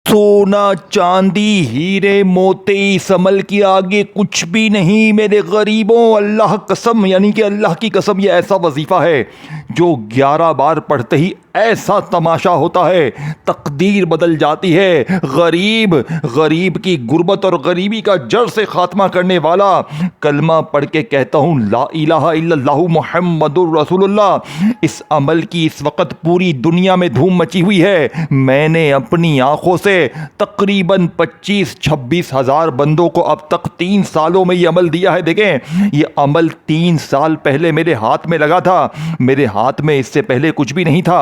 सोना चांदी हीरे मोती इस अमल के आगे कुछ भी नहीं मेरे गरीबों। अल्लाह कसम यानी कि अल्लाह की कसम, ये ऐसा वजीफ़ा है जो 11 बार पढ़ते ही ऐसा तमाशा होता है, तकदीर बदल जाती है। गरीब की गुर्बत और गरीबी का जड़ से खात्मा करने वाला कलमा पढ़ के कहता हूँ ला इलाहा इल्लल्लाहु मुहम्मदुर रसूलुल्लाह। इस अमल की इस वक्त पूरी दुनिया में धूम मची हुई है। मैंने अपनी आंखों से तकरीबन 25-26 हज़ार बंदों को अब तक 3 सालों में ये अमल दिया है। देखें, ये अमल 3 साल पहले मेरे हाथ में लगा था। मेरे हाथ में इससे पहले कुछ भी नहीं था।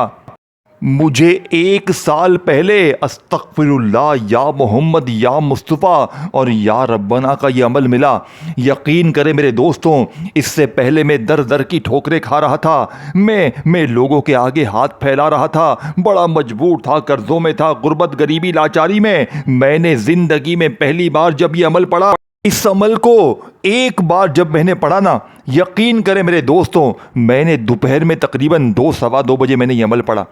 मुझे 1 साल पहले अस्तगफिरुल्लाह या मोहम्मद या मुस्तफ़ा और या रब्बना का ये अमल मिला। यकीन करें मेरे दोस्तों, इससे पहले मैं दर दर की ठोकरें खा रहा था। मैं लोगों के आगे हाथ फैला रहा था, बड़ा मजबूर था, कर्जों में था, गुर्बत गरीबी लाचारी में। मैंने ज़िंदगी में पहली बार जब ये अमल पढ़ा, इस अमल को एक बार जब मैंने पढ़ा ना, यकीन करें मेरे दोस्तों, मैंने दोपहर में तकरीबन 2-2:15 बजे मैंने ये अमल पढ़ा।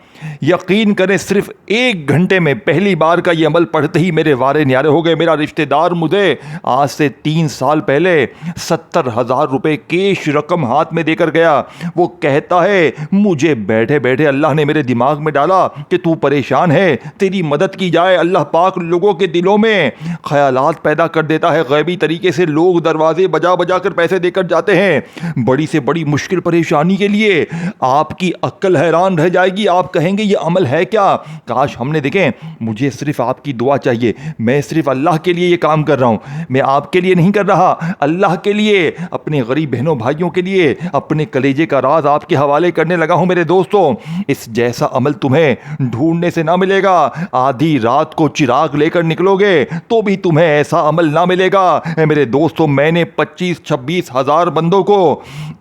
यकीन करें सिर्फ 1 घंटे में पहली बार का ये अमल पढ़ते ही मेरे वारे न्यारे हो गए। मेरा रिश्तेदार मुझे आज से 3 साल पहले 70,000 रुपये कैश रकम हाथ में देकर गया। वो कहता है मुझे बैठे बैठे अल्लाह ने मेरे दिमाग में डाला कि तू परेशान है, तेरी मदद की जाए। अल्लाह पाक लोगों के दिलों में ख्यालात पैदा कर देता है। गैबी तरीके से लोग दरवाजे बजा बजा कर पैसे देकर जाते हैं बड़ी से बड़ी मुश्किल परेशानी के लिए। आपकी अक्ल हैरान रह जाएगी। आप कहेंगे ये अमल है क्या? काश हमने, देखें, मुझे सिर्फ आपकी दुआ चाहिए। मैं सिर्फ अल्लाह के लिए ये काम कर रहा हूं। मैं आपके लिए नहीं कर रहा, अल्लाह के लिए, अपने गरीब बहनों भाइयों के लिए, अपने कलेजे का राज आपके हवाले करने लगा हूं। मेरे दोस्तों, इस जैसा अमल तुम्हें ढूंढने से ना मिलेगा। आधी रात को चिराग लेकर निकलोगे तो भी तुम्हें ऐसा अमल ना मिलेगा। मेरे दोस्तों, मैंने 25-26 हज़ार बंदों को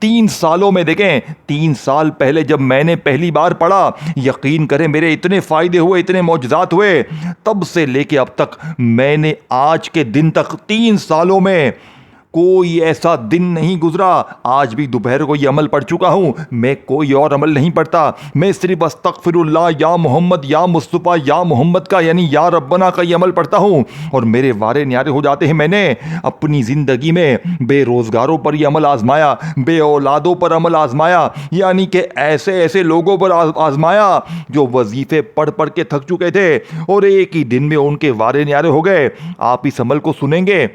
3 सालों में, देखें, 3 साल पहले जब मैंने पहली बार पढ़ा, यकीन करें मेरे इतने फायदे हुए, इतने मौजज़ात हुए। तब से लेके अब तक मैंने आज के दिन तक 3 सालों में कोई ऐसा दिन नहीं गुजरा। आज भी दोपहर को ये अमल पढ़ चुका हूँ। मैं कोई और अमल नहीं पढ़ता। मैं सिर्फ अस्तगफिरुल्लाह या मोहम्मद या मुस्तफ़ा या मोहम्मद का यानी या रब्बना का ये अमल पढ़ता हूँ और मेरे वारे न्यारे हो जाते हैं। मैंने अपनी ज़िंदगी में बेरोज़गारों पर यह अमल आजमाया, बे औलादों पर अमल आजमाया, यानी कि ऐसे ऐसे लोगों पर आजमाया जो वजीफ़े पढ़ पढ़ के थक चुके थे और एक ही दिन में उनके वारे न्यारे हो गए। आप इस अमल को सुनेंगे,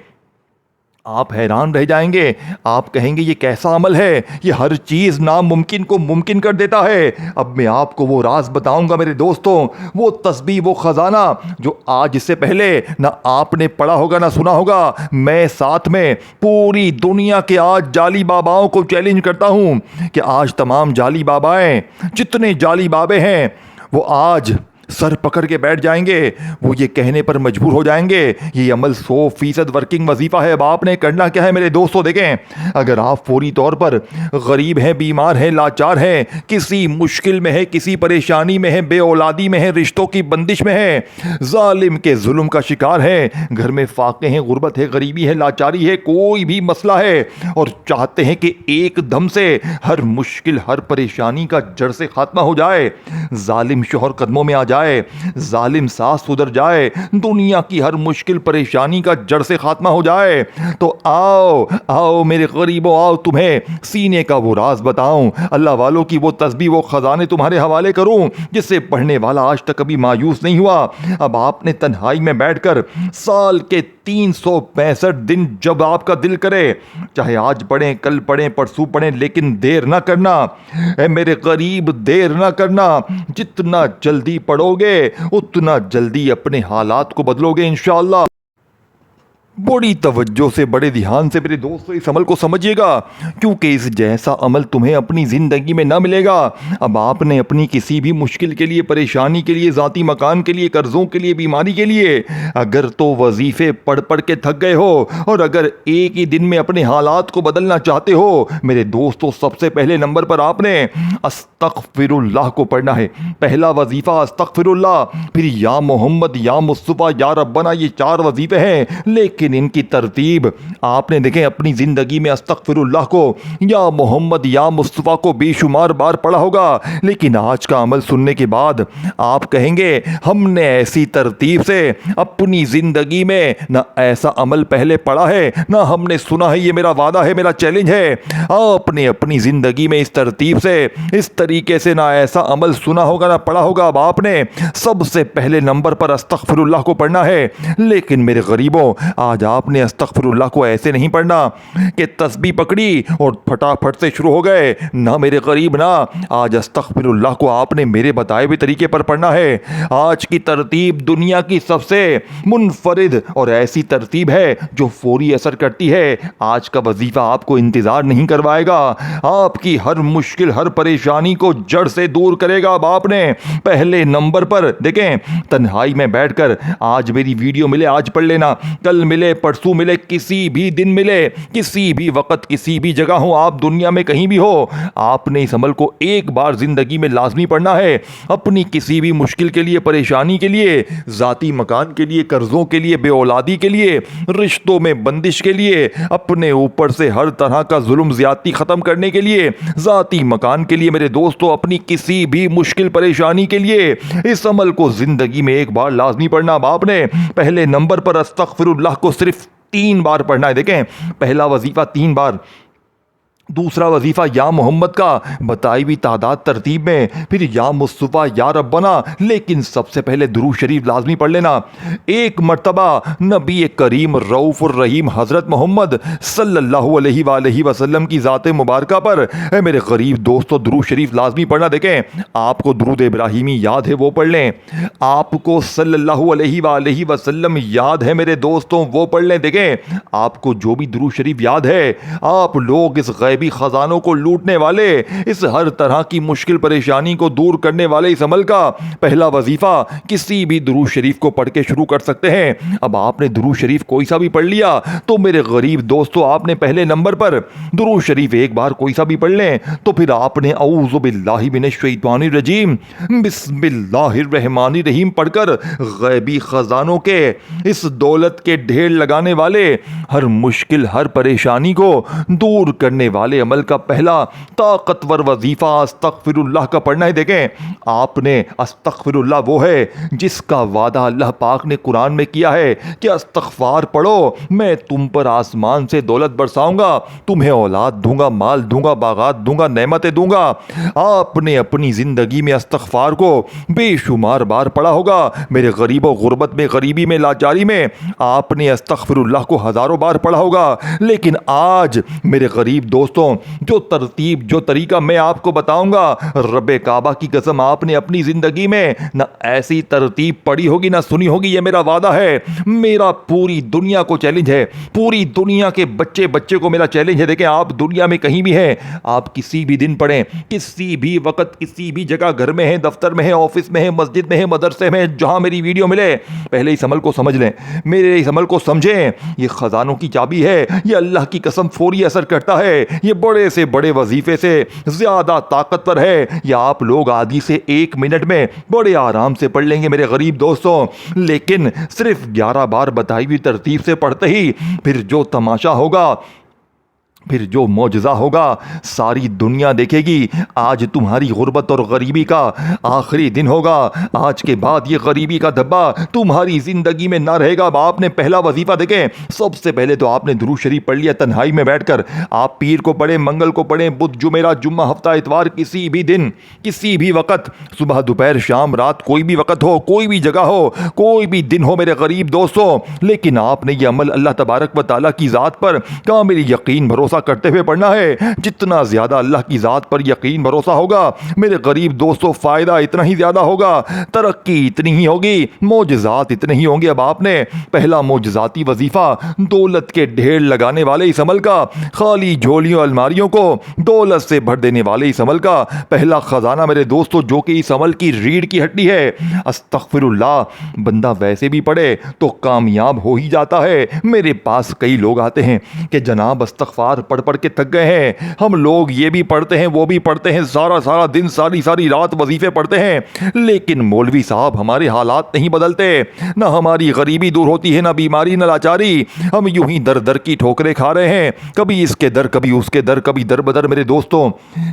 आप हैरान रह जाएंगे। आप कहेंगे ये कैसा अमल है, ये हर चीज़ नामुमकिन को मुमकिन कर देता है। अब मैं आपको वो राज बताऊंगा मेरे दोस्तों, वो तस्बीह, वो ख़जाना जो आज इससे पहले ना आपने पढ़ा होगा ना सुना होगा। मैं साथ में पूरी दुनिया के आज जाली बाबाओं को चैलेंज करता हूँ कि आज तमाम जाली बाबाएँ, जितने जाली बाबे हैं, वो आज सर पकड़ के बैठ जाएंगे। वो ये कहने पर मजबूर हो जाएंगे ये अमल 100% वर्किंग वजीफ़ा है। अब आपने करना क्या है मेरे दोस्तों? देखें, अगर आप पूरी तौर पर गरीब हैं, बीमार हैं, लाचार हैं, किसी मुश्किल में है, किसी परेशानी में है, बे औलादी में है, रिश्तों की बंदिश में है, जालिम के जुल्म का शिकार है, घर में फाके हैं, गुर्बत है, गरीबी है, लाचारी है, कोई भी मसला है और चाहते हैं कि एकदम से हर मुश्किल, हर परेशानी का जड़ से खात्मा हो जाए, जालिम शोहर कदमों में आ जाए, जालिम सास सुधर जाए, दुनिया की हर मुश्किल परेशानी का जड़ से खात्मा हो जाए, तो आओ आओ मेरे गरीबों, आओ तुम्हें सीने का वो राज बताऊं, अल्लाह वालों की वो तस्बीह, वो खजाने तुम्हारे हवाले करूं जिससे पढ़ने वाला आज तक कभी मायूस नहीं हुआ। अब आपने तन्हाई में बैठकर साल के 365 दिन जब आपका दिल करे, चाहे आज पढ़ें, कल पढ़ें, परसों पढ़ें, लेकिन देर ना करना। ऐ मेरे गरीब, देर ना करना। जितना जल्दी पढ़ोगे उतना जल्दी अपने हालात को बदलोगे इंशाअल्लाह। बड़ी तवज्जो से, बड़े ध्यान से मेरे दोस्तों इस अमल को समझिएगा, क्योंकि इस जैसा अमल तुम्हें अपनी ज़िंदगी में ना मिलेगा। अब आपने अपनी किसी भी मुश्किल के लिए, परेशानी के लिए, ज़ाती मकान के लिए, कर्ज़ों के लिए, बीमारी के लिए अगर तो वजीफ़े पढ़ पढ़ के थक गए हो और अगर एक ही दिन में अपने हालात को बदलना चाहते हो, मेरे दोस्तों सबसे पहले नंबर पर आपने अस्तगफिरुल्लाह को पढ़ना है। पहला वजीफा अस्तगफिरुल्लाह, फिर या मोहम्मद या मुस्तफ़ा या रब्बना, ये 4 वजीफे हैं, लेकिन इनकी तरतीब आपने देखें अपनी ज़िंदगी में अस्तगफिरुल्लाह को या मोहम्मद या मुस्तफ़ा को बेशुमार बार पढ़ा होगा, लेकिन आज का अमल सुनने के बाद आप कहेंगे हमने ऐसी तरतीब से अपनी ज़िंदगी में ना ऐसा अमल पहले पढ़ा है ना हमने सुना है। ये मेरा वादा है, मेरा चैलेंज है, आपने अपनी ज़िंदगी में इस तरतीब से, इस तरीके से ना ऐसा अमल सुना होगा ना पढ़ा होगा। अब आपने सबसे पहले नंबर पर अस्तगफिरुल्लाह को पढ़ना है। लेकिन मेरे गरीबों, आज आपने अस्तगफिरुल्लाह को ऐसे नहीं पढ़ना कि तस्बीह पकड़ी और फटाफट से शुरू हो गए। ना मेरे गरीब ना, आज अस्तगफिरुल्लाह को आपने मेरे बताए हुए तरीके पर पढ़ना है। आज की तरतीब दुनिया की सबसे मुनफरिद और ऐसी तरतीब है जो फौरी असर करती है। आज का वजीफा आपको इंतजार नहीं करवाएगा, आपकी हर मुश्किल हर परेशानी को जड़ से दूर करेगा। अब आपने पहले नंबर पर देखें, तन्हाई में बैठकर आज मेरी वीडियो मिले आज पढ़ लेना, कल मिले परसों मिले, किसी भी दिन मिले, किसी भी वक्त किसी भी जगह हो, आप दुनिया में कहीं भी हो, आपने इस अमल को एक बार जिंदगी में लाजमी पढ़ना है। अपनी किसी भी मुश्किल के लिए, परेशानी के लिए, जाती मकान के लिए, कर्जों के लिए, बेऔलादी के लिए, रिश्तों में बंदिश के लिए, अपने ऊपर से हर तरह का जुल्म ज्यादती खत्म करने के लिए, जाती मकान के लिए, मेरे दोस्तों अपनी किसी भी मुश्किल परेशानी के लिए इस अमल को जिंदगी में एक बार लाजमी पढ़ना। बाप ने पहले नंबर पर अस्तगफिरुल्लाह को सिर्फ 3 बार पढ़ना है। देखें, पहला वजीफा 3 बार, दूसरा वजीफा या मोहम्मद का बताई हुई तादाद तरतीब में, फिर या मुस्तफ़ा या रब्बना, लेकिन सबसे पहले दुरूद शरीफ लाजमी पढ़ लेना। एक मर्तबा नबी करीम रऊफ़ुर रहीम हज़रत मोहम्मद सल्लल्लाहु अलैहि वसल्लम की ज़ात मुबारका पर मेरे गरीब दोस्तों दुरूद शरीफ लाजमी पढ़ना। देखें, आपको दुरूद इब्राहिमी याद है वो पढ़ लें, आपको सल्लल्लाहु अलैहि वसल्लम याद है मेरे दोस्तों वो पढ़ लें। देखें, आपको जो भी दुरूद शरीफ याद है, आप लोग इस गैबी खजानों को लूटने वाले, इस हर तरह की मुश्किल परेशानी को दूर करने वाले इस अमल का पहला वजीफा किसी भी दुरूद शरीफ को पढ़ के शुरू कर सकते हैं। अब आपने दुरूद शरीफ कोई सा भी पढ़ लिया तो मेरे गरीब दोस्तों, आपने पहले नंबर पर दुरूद शरीफ एक बार कोई सा भी पढ़ लें तो फिर आपने औज़ु बिल्लाहि मिनश शैतानिर रजीम बिस्मिल्लाहिर रहमानिर रहीम पढ़कर गैबी खजानों के, इस दौलत के ढेर लगाने वाले, हर मुश्किल हर परेशानी को दूर करने वाले अमल का पहला ताकतवर वजीफा अस्तगफिरुल्लाह का पढ़ना है। देखें, आपने अस्तगफिरुल्लाह वो है जिसका वादा अल्लाह पाक ने कुरान में किया है कि अस्तगफार पढ़ो, मैं तुम पर आसमान से दौलत बरसाऊंगा, तुम्हें औलाद दूंगा, माल दूंगा, बागात दूंगा, नेमतें दूंगा। आपने अपनी जिंदगी में अस्तगफार को बेशुमार बार पढ़ा होगा। मेरे गरीबों, गुर्बत में, गरीबी में, लाचारी में आपने अस्तगफिरुल्लाह को हजारों बार पढ़ा होगा। लेकिन आज मेरे गरीब दोस्तों, जो तरतीब, जो तरीका मैं आपको बताऊंगा, रब्बे काबा की कसम आपने अपनी जिंदगी में ना ऐसी तरतीब पढ़ी होगी ना सुनी होगी। ये मेरा वादा है, मेरा पूरी दुनिया को चैलेंज है, पूरी दुनिया के बच्चे बच्चे को मेरा चैलेंज है। देखें, आप दुनिया में कहीं भी हैं, आप किसी भी दिन पढ़ें, किसी भी वक्त, किसी भी जगह, घर में है, दफ्तर में है, ऑफिस में है, मस्जिद में है, मदरसे में, जहां मेरी वीडियो मिले, पहले इस अमल को समझ लें, मेरे इस अमल को समझें। ये खजानों की चाबी है, ये अल्लाह की कसम फौरी असर करता है, ये बड़े से बड़े वजीफे से ज्यादा ताकतवर है। या आप लोग आधी से 1 मिनट में बड़े आराम से पढ़ लेंगे मेरे गरीब दोस्तों, लेकिन सिर्फ 11 बार बताई हुई तरतीब से पढ़ते ही फिर जो तमाशा होगा, फिर जो मौजज़ा होगा, सारी दुनिया देखेगी। आज तुम्हारी गुर्बत और गरीबी का आखिरी दिन होगा। आज के बाद ये गरीबी का धब्बा तुम्हारी ज़िंदगी में ना रहेगा। अब आपने पहला वजीफ़ा देखें, सबसे पहले तो आपने दुरूद शरीफ पढ़ लिया तन्हाई में बैठकर। आप पीर को पढ़ें, मंगल को पढ़ें, बुध, जुमेरात, जुम्मा, हफ्ता, इतवार, किसी भी दिन, किसी भी वक़्त, सुबह, दोपहर, शाम, रात, कोई भी वक़्त हो, कोई भी जगह हो, कोई भी दिन हो मेरे गरीब दोस्तों, लेकिन आपने ये अमल अल्लाह तबारक व तआला की ज़ात पर कामिल यकीन भरोसा करते हुए पढ़ना है। जितना ज्यादा अल्लाह की जात पर यकीन भरोसा होगा मेरे गरीब दोस्तों, फायदा इतना ही ज्यादा होगा, तरक्की इतनी ही होगी, मौजज़ात इतने ही होंगे। अब आपने पहला मौजज़ाती वजीफा दौलत के ढेर लगाने वाले इस अमल का, खाली झोलियों अलमारियों को दौलत से भर देने वाले इस अमल का पहला खजाना मेरे दोस्तों, जो कि इस अमल की रीढ़ की हड्डी है, अस्तगफिरुल्लाह बंदा वैसे भी पढ़े तो कामयाब हो ही जाता है। मेरे पास कई लोग आते हैं कि जनाब अस्तगफार बार पढ़ पढ़ के थक गए हैं। हम लोग ये भी पढ़ते हैं, वो भी पढ़ते हैं, सारा सारा दिन सारी सारी रात वजीफे पढ़ते हैं, लेकिन मौलवी साहब हमारे हालात नहीं बदलते। ना हमारी गरीबी दूर होती है, ना बीमारी, ना लाचारी। हम यूं ही दर दर की ठोकरें खा रहे हैं, कभी इसके दर, कभी उसके दर, कभी दर बदर। मेरे दोस्तों,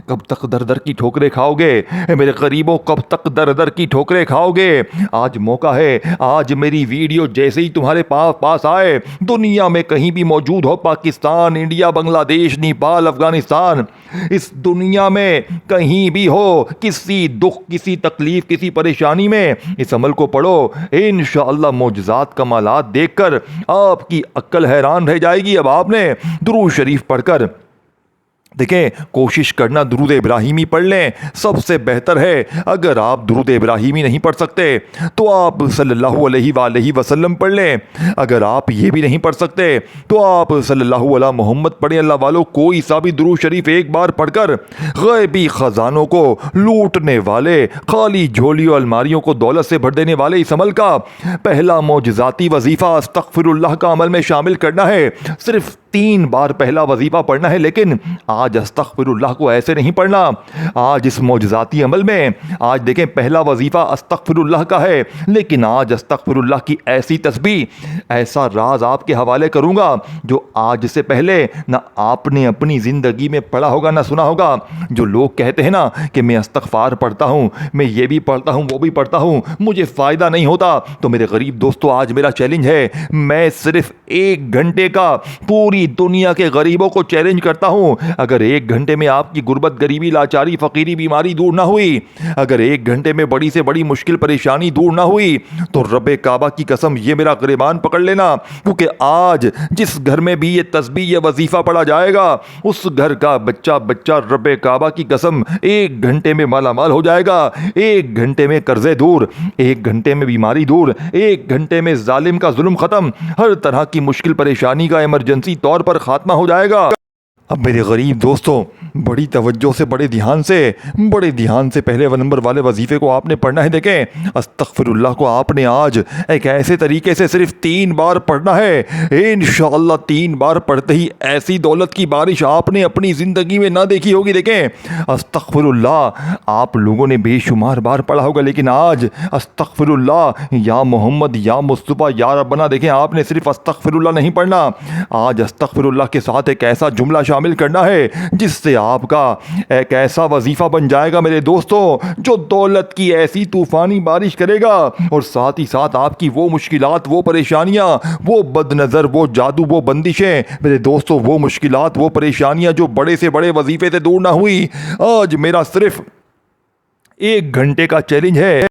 कब तक दर दर की ठोकरें खाओगे? मेरे गरीबों, कब तक दर दर की ठोकरें खाओगे? आज मौका है, आज मेरी वीडियो जैसे ही तुम्हारे पास आए, दुनिया में कहीं भी मौजूद हो, पाकिस्तान, इंडिया, बांग्लादेश, नेपाल, अफगानिस्तान, इस दुनिया में कहीं भी हो, किसी दुख, किसी तकलीफ, किसी परेशानी में, इस अमल को पढ़ो। इंशाअल्लाह मौजज़ात कमालात देखकर आपकी अक्ल हैरान रह जाएगी। अब आपने दुरूद शरीफ पढ़कर देखें, कोशिश करना दुरूद इब्राहिमी पढ़ लें, सबसे बेहतर है। अगर आप दुरूद इब्राहिमी नहीं पढ़ सकते तो आप सल्लल्लाहु अलैहि वसल्लम पढ़ लें। अगर आप ये भी नहीं पढ़ सकते तो आप सल्लल्लाहु अला मोहम्मद पढ़ें। अल्लाह वालों, कोई सा भी दुरूद शरीफ एक बार पढ़कर गैबी ख़जानों को लूटने वाले, खाली झोलियों अलमारियों को दौलत से भर देने वाले इस अमल का पहला मौजज़ाती वजीफ़ा अस्तग़फिरुल्लाह का अमल में शामिल करना है। सिर्फ 3 बार पहला वजीफा पढ़ना है, लेकिन आज अस्तग़फिरुल्लाह को ऐसे नहीं पढ़ना। आज इस मौजज़ाती अमल में, आज देखें, पहला वजीफा अस्तग़फिरुल्लाह का है, लेकिन आज अस्तग़फिरुल्लाह की ऐसी तस्बीह, ऐसा राज आपके हवाले करूंगा जो आज से पहले ना आपने अपनी ज़िंदगी में पढ़ा होगा, ना सुना होगा। जो लोग कहते हैं ना कि मैं इस्तग़फ़ार पढ़ता हूँ, मैं ये भी पढ़ता हूँ, वो भी पढ़ता हूँ, मुझे फ़ायदा नहीं होता, तो मेरे गरीब दोस्तों, आज मेरा चैलेंज है। मैं सिर्फ 1 घंटे का पूरी दुनिया के गरीबों को चैलेंज करता हूं। अगर 1 घंटे में आपकी गुर्बत, गरीबी, लाचारी, फकीरी, बीमारी दूर ना हुई, अगर 1 घंटे में बड़ी से बड़ी मुश्किल परेशानी दूर ना हुई, तो रब्बे काबा की कसम, ये मेरा गिरबान पकड़ लेना, क्योंकि आज जिस घर में भी ये तस्बीह, ये वजीफा पढ़ा जाएगा, उस घर का बच्चा बच्चा रब्बे काबा की कसम 1 घंटे में मालामाल हो जाएगा। 1 घंटे में कर्जे दूर, 1 घंटे में बीमारी दूर, 1 घंटे में जालिम का जुल्म खत्म, हर तरह की मुश्किल परेशानी का इमरजेंसी तौर पर खात्मा हो जाएगा। अब मेरे गरीब दोस्तों, बड़ी तवज्जो से, बड़े ध्यान से पहले नंबर वाले वजीफे को आपने पढ़ना है। देखें, अस्तग़फिरुल्लाह को आपने आज एक ऐसे तरीके से सिर्फ 3 बार पढ़ना है। इंशाअल्लाह 3 बार पढ़ते ही ऐसी दौलत की बारिश आपने अपनी ज़िंदगी में ना देखी होगी। देखें, अस्तग़फिरुल्लाह आप लोगों ने बेशुमार बार पढ़ा होगा, लेकिन आज अस्तग़फिरुल्लाह, या मोहम्मद, या मुस्तफ़ा, या रब्बना, देखें, आपने सिर्फ अस्तग़फिरुल्लाह नहीं पढ़ना, आज अस्तग़फिरुल्लाह के साथ एक ऐसा जुमला शामिल करना है जिससे आपका एक ऐसा वजीफा बन जाएगा मेरे दोस्तों, जो दौलत की ऐसी तूफानी बारिश करेगा, और साथ ही साथ आपकी वो मुश्किलात, वो परेशानियां, वो बदनज़र, वो जादू, वो बंदिशें, मेरे दोस्तों, वो मुश्किलात, वो परेशानियां जो बड़े से बड़े वजीफे से दूर ना हुई, आज मेरा सिर्फ 1 घंटे का चैलेंज है।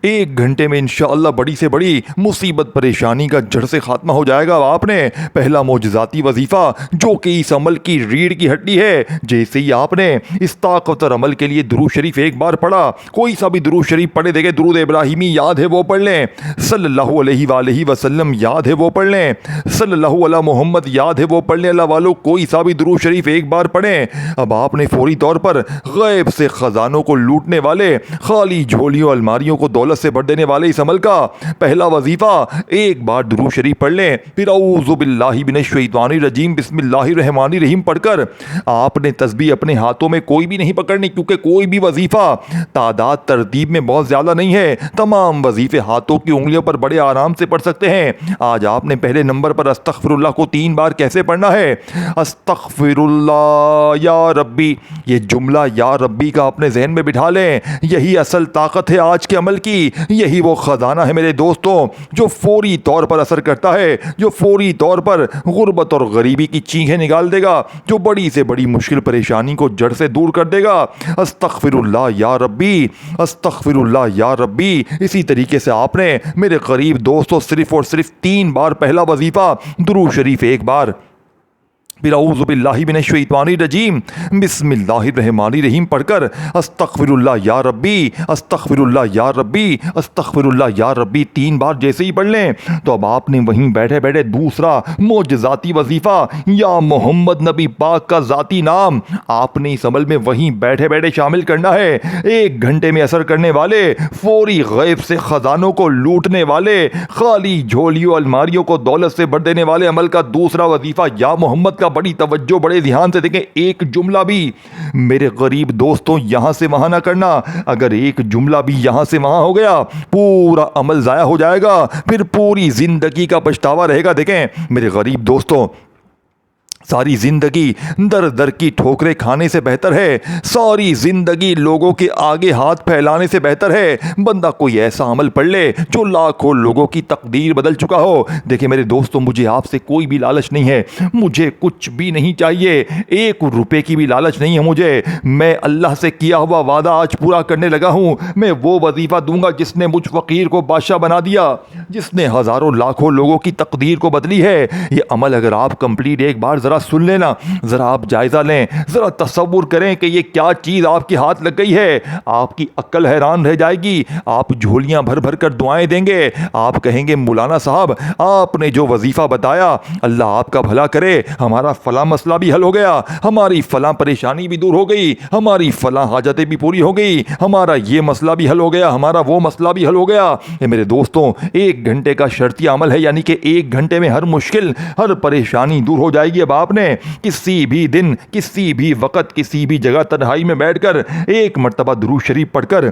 1 घंटे में इंशाअल्लाह बड़ी से बड़ी मुसीबत, परेशानी का जड़ से खात्मा हो जाएगा। आपने पहला मौजज़ाती वजीफा, जो कि इस अमल की रीढ़ की हड्डी है, जैसे ही आपने इस ताकतवर अमल के लिए दुरूद शरीफ 1 बार पढ़ा, कोई सा भी दुरूद शरीफ पढ़े, देखें, दुरूद इब्राहिमी याद है वो पढ़ लें, सल्लल्लाहु अलैहि वसल्लम याद है वो पढ़ लें, सल्लल्लाहु अला मोहम्मद याद है वो पढ़ लें। अल्लाह वालों, कोई सा भी दुरूद शरीफ 1 बार पढ़ें। अब आपने फौरी तौर पर गैब से ख़जानों को लूटने वाले, खाली झोलियों अलमारियों को दौलत से भर देने वाले इस अमल का पहला वजीफा 1 बार दुरूद शरीफ पढ़ लें, फिर औज़ु बिल्लाहि मिनश शैतानिर रजीम बिस्मिल्लाहिर रहमानिर रहीम पढ़कर आपने तस्बीह अपने हाथों में कोई भी नहीं पकड़नी, क्योंकि कोई भी वजीफा तादाद तरतीब में बहुत ज़्यादा नहीं है। तमाम वजीफे हाथों की उंगलियों पर बड़े आराम से पढ़ सकते हैं। आज आपने पहले नंबर पर अस्तग़फिरुल्लाह को 3 बार कैसे पढ़ना है? अस्तग़फिरुल्लाह या रब्बी, ये जुमला या रब्बी का अपने जहन में बिठा लें। यही असल ताकत है आज के अमल की, यही वो खजाना है मेरे दोस्तों, जो फौरी तौर पर असर करता है, जो फौरी तौर पर गुर्बत और गरीबी की चीखें निकाल देगा, जो बड़ी से बड़ी मुश्किल परेशानी को जड़ से दूर कर देगा। अस्तग़फिरुल्लाह या रब्बी, अस्तग़फिरुल्लाह या रब्बी। इसी तरीके से आपने मेरे करीब दोस्तों सिर्फ और सिर्फ 3 बार पहला वजीफा दुरूद शरीफ 1 बार, फिर औज़ु बिल्लाहि मिनश शैतानिर रजीम बिस्मिल्लाहिर रहमानिर रहीम पढ़कर अस्तग़फिरुल्लाह या रब्बी, अस्तग़फिरुल्लाह या रब्बी, अस्तग़फिरुल्लाह या रब्बी 3 बार जैसे ही पढ़ लें, तो अब आपने वहीं बैठे बैठे दूसरा मौजज़ाती वजीफ़ा या मोहम्मद नबी पाक का ज़ाती नाम आपने इस अमल में वहीं बैठे बैठे शामिल करना है। 1 घंटे में असर करने वाले, फौरी गैब से ख़जानों को लूटने वाले, खाली झोलियों अलमारियों को दौलत से भर देने वाले अमल का दूसरा वजीफ़ा या मोहम्मद का बड़ी तवज्जो बड़े ध्यान से देखें, एक जुमला भी मेरे गरीब दोस्तों यहाँ से वहाँ ना करना। अगर एक जुमला भी यहाँ से वहाँ हो गया पूरा अमल ज़ाया हो जाएगा, फिर पूरी ज़िंदगी का पछतावा रहेगा। देखें मेरे गरीब दोस्तों, सारी जिंदगी दर दर की ठोकरें खाने से बेहतर है, सारी जिंदगी लोगों के आगे हाथ फैलाने से बेहतर है बंदा कोई ऐसा अमल पढ़ ले जो लाखों लोगों की तकदीर बदल चुका हो। देखिए मेरे दोस्तों, मुझे आपसे कोई भी लालच नहीं है, मुझे कुछ भी नहीं चाहिए, 1 रुपए की भी लालच नहीं है मुझे। मैं अल्लाह से किया हुआ वादा आज पूरा करने लगा हूँ। मैं वो वजीफा दूंगा जिसने मुझ फकीर को बादशाह बना दिया, जिसने हजारों लाखों लोगों की तकदीर को बदली है। ये अमल अगर आप कंप्लीट एक बार जरा सुन लेना, जरा आप जायजा लें, जरा तसव्वुर करें कि ये क्या चीज आपके हाथ लग गई है, आपकी अक्ल हैरान रह जाएगी। आप झोलियां भर भर कर दुआएं देंगे, आप कहेंगे मौलाना साहब आपने जो वजीफा बताया अल्लाह आपका भला करे, हमारा फला मसला भी हल हो गया, हमारी फला परेशानी भी दूर हो गई, हमारी फला हाजतें भी पूरी हो गई, हमारा ये मसला भी हल हो गया, हमारा वो मसला भी हल हो गया। ये मेरे दोस्तों 1 घंटे का शर्तिया अमल है, यानी कि 1 घंटे में हर मुश्किल हर परेशानी दूर हो जाएगी। अब आपने किसी भी दिन किसी भी वक्त किसी भी जगह तन्हाई में बैठकर 1 मर्तबा दुरूद शरीफ पढ़कर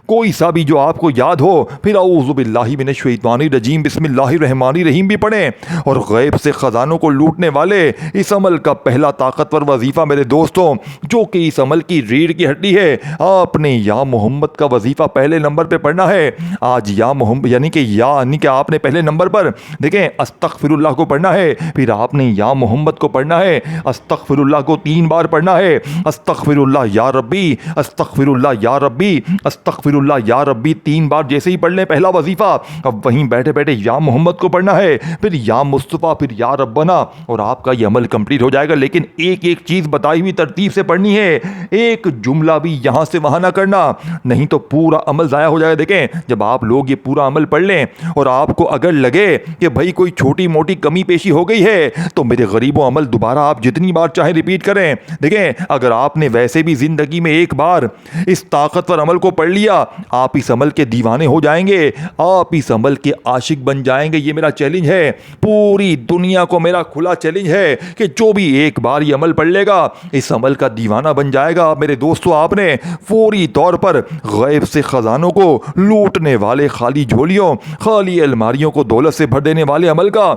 कोई सा भी जो आपको याद हो, फिर औज़ु बिल्लाहि मिनश शैतानिर रजीम बिस्मिल्लाहिर रहमानिर रहीम भी पढ़ें। और गैब से खजानों को लूटने वाले इस अमल का पहला ताकतवर वजीफा मेरे दोस्तों, जो कि इस अमल की रीढ़ की हड्डी है, आपने या मोहम्मद का वजीफा पहले नंबर पे पढ़ना है। आज या मोहम्मद यानी कि आपने पहले नंबर पर देखें अस्तगफिरुल्लाह को पढ़ना है, फिर आपने या मोहम्मद को पढ़ना है, अस्तगफिरुल्लाह को 3 बार पढ़ना है, अस्तगफिरुल्लाह या रब्बी, अस्तगफिरुल्लाह या रब्बी, अस्तगफिरुल्लाह या रब्बी 3 बार जैसे ही पढ़ लें पहला वजीफा, अब वहीं बैठे बैठे या मोहम्मद को पढ़ना है, फिर या मुस्तफ़ा, फिर या रब्बना, और आपका ये अमल कंप्लीट हो जाएगा। लेकिन एक एक चीज बताई हुई तरतीब से पढ़नी है, एक जुमला भी यहां से वहां ना करना, नहीं तो पूरा अमल जाया हो जाएगा। देखें जब आप लोग ये पूरा अमल पढ़ लें और आपको अगर लगे कि भाई कोई छोटी मोटी कमी पेशी हो गई है, तो मेरे गरीबों अमल दोबारा आप जितनी बार चाहे रिपीट करें। देखें अगर आपने वैसे भी जिंदगी में एक बार इस ताकतवर अमल को पढ़ लिया, आप इस अमल के दीवाने हो जाएंगे, आप इस अमल के आशिक बन जाएंगे। ये मेरा चैलेंज है, पूरी दुनिया को मेरा खुला चैलेंज है कि जो भी एक बार ये अमल पढ़ लेगा इस अमल का दीवाना बन जाएगा। मेरे दोस्तों, आपने फौरी तौर पर गैब से खजानों को लूटने वाले, खाली झोलियों खाली अलमारियों को दौलत से भर देने वाले अमल का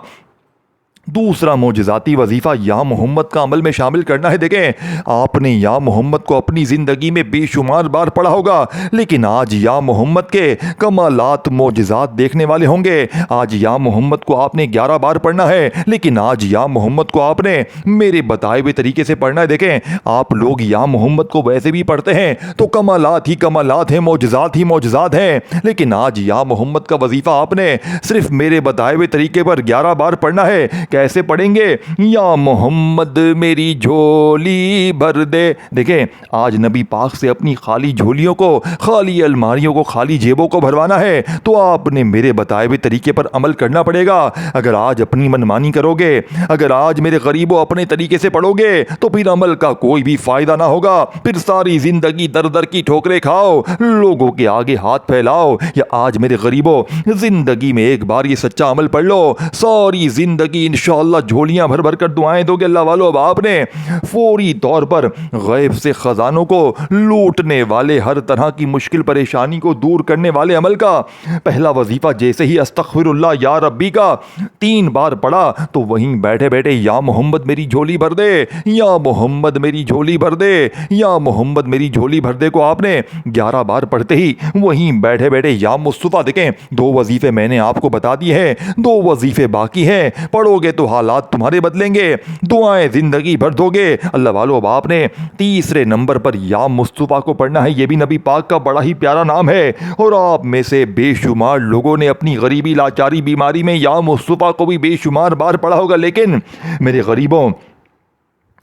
दूसरा मोजज़ाती वजीफ़ा या मोहम्मद का अमल में शामिल करना है। देखें आपने या मोहम्मद को अपनी ज़िंदगी में बेशुमार बार पढ़ा होगा, लेकिन आज या मोहम्मद के कमालात मोजज़ात देखने वाले होंगे। आज या मोहम्मद को आपने 11 बार पढ़ना है, लेकिन आज या मोहम्मद को आपने मेरे बताए हुए तरीके से पढ़ना है। देखें आप लोग या मोहम्मद को वैसे भी पढ़ते हैं तो कमालात ही कमालात हैं, मोजज़ात ही मोजज़ात हैं, लेकिन आज या मोहम्मद का वजीफ़ा आपने सिर्फ मेरे बताए हुए तरीके पर 11 बार पढ़ना है। कैसे पढ़ेंगे? या मोहम्मद मेरी झोली भर दे। देखें आज नबी पाक से अपनी खाली झोलियों को, खाली अलमारियों को, खाली जेबों को भरवाना है तो आपने मेरे बताए हुए तरीके पर अमल करना पड़ेगा। अगर आज अपनी मनमानी करोगे, अगर आज मेरे गरीबों अपने तरीके से पढ़ोगे तो फिर अमल का कोई भी फायदा ना होगा। फिर सारी जिंदगी दर दर की ठोकरें खाओ, लोगों के आगे हाथ फैलाओ। या आज मेरे गरीबों जिंदगी में एक बार ये सच्चा अमल पढ़ लो, सारी जिंदगी इंशाअल्लाह झोलियां भर भर कर दुआएं दोगे। अल्लाह वालों, अब आपने फौरी तौर पर गैब से खजानों को लूटने वाले, हर तरह की मुश्किल परेशानी को दूर करने वाले अमल का पहला वजीफा जैसे ही अस्तगफिरुल्लाह या रब्बी का 3 बार पढ़ा तो वहीं बैठे बैठे या मोहम्मद मेरी झोली भर दे, या मोहम्मद मेरी झोली भर दे, या मोहम्मद मेरी झोली भर दे को आपने 11 बार पढ़ते ही वहीं बैठे बैठे या मुस्तफ़ा। देखें 2 वजीफे मैंने आपको बता दिए हैं, 2 वजीफे बाकी हैं। पढ़ोगे तो हालात तुम्हारे बदलेंगे, दुआएं जिंदगी भर दोगे। अल्लाह वालों, अब आपने तीसरे नंबर पर या मुस्तफ़ा को पढ़ना है। यह भी नबी पाक का बड़ा ही प्यारा नाम है और आप में से बेशुमार लोगों ने अपनी गरीबी, लाचारी, बीमारी में या मुस्तफ़ा को भी बेशुमार बार पढ़ा होगा। लेकिन मेरे गरीबों,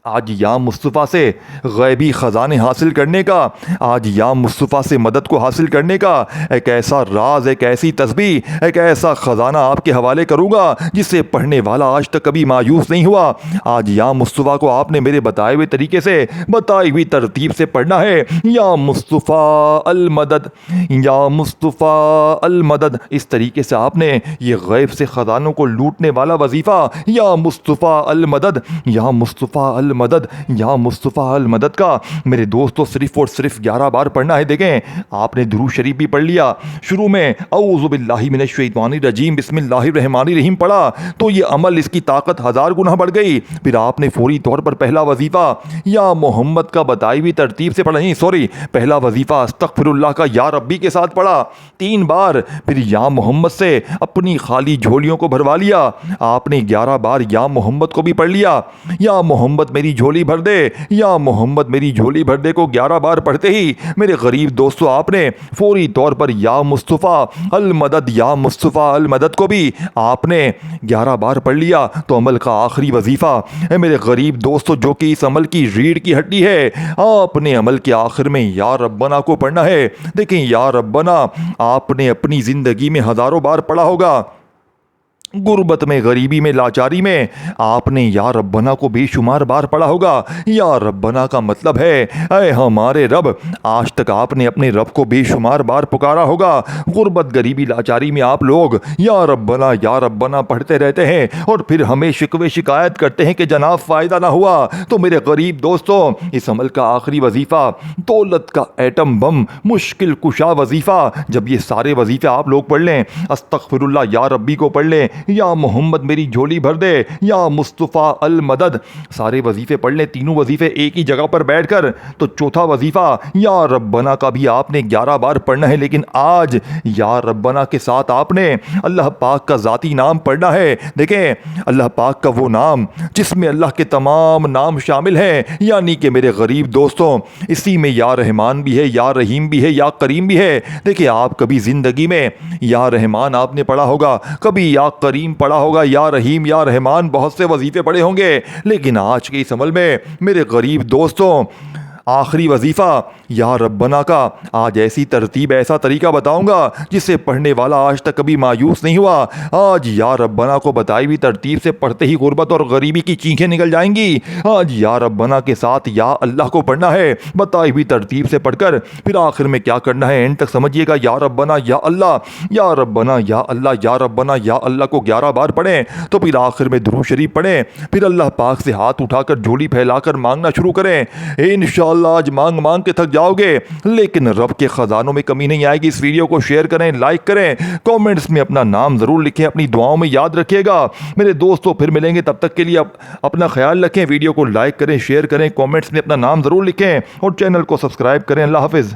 आज या मुस्तफ़ा से गैबी ख़जाने हासिल करने का, आज या मुस्तफ़ा से मदद को हासिल करने का एक ऐसा राज, एक ऐसी तस्बीह, एक ऐसा ख़जाना आपके हवाले करूँगा जिससे पढ़ने वाला आज तक कभी मायूस नहीं हुआ। आज या मुस्तफ़ा को आपने मेरे बताए हुए तरीके से, बताई हुई तरतीब से पढ़ना है। या मुस्तफ़ा अल मदद, या मुस्तफ़ा अल मदद। इस तरीके से आपने ये गैब से ख़जानों को लूटने वाला वजीफ़ा, या मुस्तफ़ा अल मदद, या मुस्तफ़ा अल मदद, या मुस्तफ़ा अल मदद का मेरे दोस्तों सिर्फ़ और सिर्फ 11 बार पढ़ना है। देखें, आपने दुरूद शरीफ भी पढ़ लिया, शुरू में औज़ु बिल्लाहि मिनश शैतानिर रजीम बिस्मिल्लाहिर रहमानिर रहीम पढ़ा तो ये अमल, इसकी ताकत 1000 गुना बढ़ गई। फिर आपने फौरी तौर पर पहला वजीफ़ा या मोहम्मद का बताई हुई तरतीब से पढ़ा, नहीं सॉरी, पहला वजीफ़ा अस्तगफिरुल्लाह का या रब्बी के साथ पढ़ा 3 बार। फिर या मोहम्मद से अपनी खाली झोलियों को भरवा लिया। आपने 11 बार या मोहम्मद को भी पढ़ लिया। या मोहम्मद मेरी झोली भर दे, या मोहम्मद मेरी झोली भर दे को 11 बार पढ़ते ही मेरे गरीब दोस्तों आपने फौरी तौर पर या मुस्तफ़ा अल मदद, या मुस्तफ़ा अल मदद को भी आपने 11 बार पढ़ लिया। तो अमल का आखिरी वजीफ़ा मेरे गरीब दोस्तों, जो कि इस अमल की रीढ़ की हड्डी है, आपने अमल के आखिर में या रब्बना को पढ़ना है। देखें, या रब्बना आपने अपनी ज़िंदगी में हज़ारों बार पढ़ा होगा। गुर्बत में, गरीबी में, लाचारी में आपने या रब्बना को बेशुमार बार पढ़ा होगा। या रब्बना का मतलब है ऐ हमारे रब। आज तक आपने अपने रब को बेशुमार बार पुकारा होगा। गुर्बत, गरीबी, लाचारी में आप लोग या रब्बना पढ़ते रहते हैं और फिर हमें शिकवे शिकायत करते हैं कि जनाब फ़ायदा ना हुआ। तो मेरे गरीब दोस्तों, इस अमल का आखिरी वजीफ़ा दौलत का एटम बम, मुश्किल कुशा वजीफ़ा, जब ये सारे वजीफ़े आप लोग पढ़ लें, अस्तगफिरुल्लाह या रब्बी को पढ़ लें, या मोहम्मद मेरी झोली भर दे, या मुस्तफ़ा अल मदद, सारे वजीफ़े पढ़ लें, तीनों वजीफ़े एक ही जगह पर बैठकर, तो चौथा वजीफ़ा या रब्बना का भी आपने 11 बार पढ़ना है। लेकिन आज या रब्बना के साथ आपने अल्लाह पाक का ज़ाती नाम पढ़ना है। देखें, अल्लाह पाक का वो नाम जिसमें अल्लाह के तमाम नाम शामिल हैं, यानी कि मेरे गरीब दोस्तों, इसी में या रहमान भी है, या रहीम भी है, या करीम भी है। देखिए, आप कभी ज़िंदगी में या रहमान आपने पढ़ा होगा, कभी या करीम पढ़ा होगा, या रहीम, या रहमान, बहुत से वजीफ़े पढ़े होंगे। लेकिन आज के इस अमल में मेरे गरीब दोस्तों, आखिरी वजीफ़ा या रब्बना का आज ऐसी तरतीब, ऐसा तरीका बताऊंगा जिससे पढ़ने वाला आज तक कभी मायूस नहीं हुआ। आज या रब्बना को बताई हुई तरतीब से पढ़ते ही गुर्बत और गरीबी की चीखें निकल जाएंगी। आज या रब्बना के साथ या अल्लाह को पढ़ना है, बताई हुई तरतीब से पढ़कर फिर आखिर में क्या करना है एंड तक समझिएगा। या रब्बना या अल्लाह, या रब्बना या अल्लाह, या रब्बना या अल्लाह को 11 बार पढ़ें, तो फिर आखिर में दुरूद शरीफ पढ़ें, फिर अल्लाह पाक से हाथ उठाकर झोली फैलाकर मांगना शुरू करें। इंशाअल्लाह आज मांग मांग के थक जाओगे, लेकिन रब के खजानों में कमी नहीं आएगी। इस वीडियो को शेयर करें, लाइक करें, कमेंट्स में अपना नाम जरूर लिखें, अपनी दुआओं में याद रखिएगा मेरे दोस्तों। फिर मिलेंगे, तब तक के लिए अपना ख्याल रखें। वीडियो को लाइक करें, शेयर करें, कमेंट्स में अपना नाम जरूर लिखें और चैनल को सब्सक्राइब करें। अल्लाह हाफिज़।